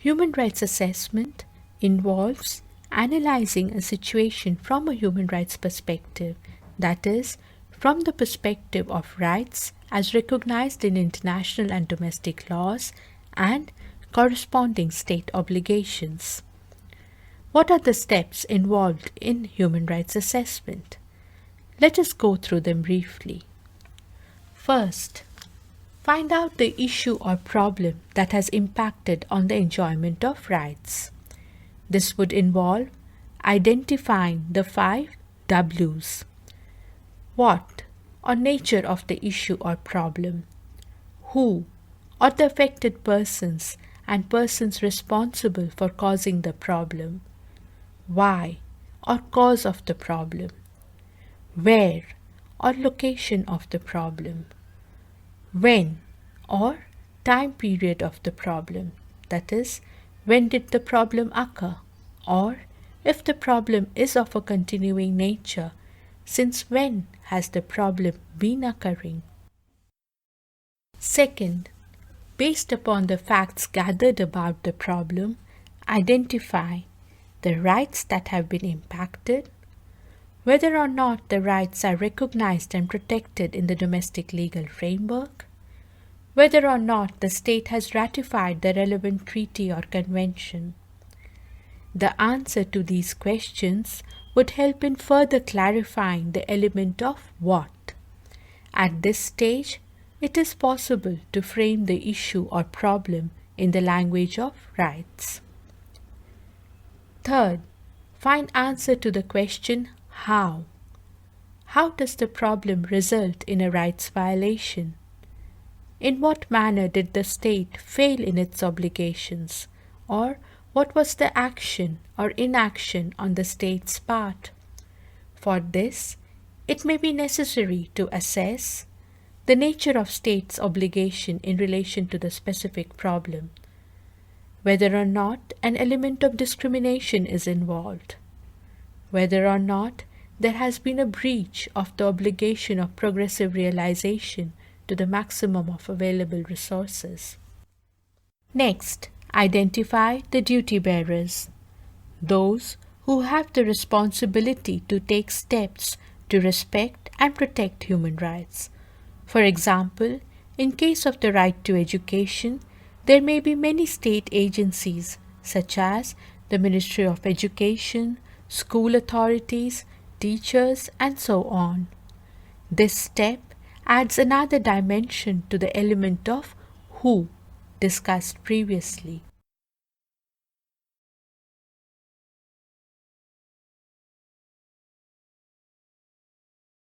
Human rights assessment involves analyzing a situation from a human rights perspective, that is, from the perspective of rights as recognized in international and domestic laws and corresponding state obligations. What are the steps involved in human rights assessment? Let us go through them briefly. First, find out the issue or problem that has impacted on the enjoyment of rights. This would involve identifying the 5 W's. What or nature of the issue or problem? Who or the affected persons and persons responsible for causing the problem? Why or cause of the problem? Where or location of the problem? When or time period of the problem, that is, when did the problem occur, or if the problem is of a continuing nature, since when has the problem been occurring? Second, based upon the facts gathered about the problem, identify the rights that have been impacted, whether or not the rights are recognized and protected in the domestic legal framework, whether or not the state has ratified the relevant treaty or convention. The answer to these questions would help in further clarifying the element of what. At this stage, it is possible to frame the issue or problem in the language of rights. Third, find answer to the question how. How does the problem result in a rights violation? In what manner did the state fail in its obligations, or what was the action or inaction on the state's part? For this, it may be necessary to assess the nature of state's obligation in relation to the specific problem, whether or not an element of discrimination is involved, whether or not there has been a breach of the obligation of progressive realization to the maximum of available resources. Next, identify the duty bearers, those who have the responsibility to take steps to respect and protect human rights. For example, in case of the right to education, there may be many state agencies such as the Ministry of Education, school authorities, teachers, and so on. This step adds another dimension to the element of who discussed previously.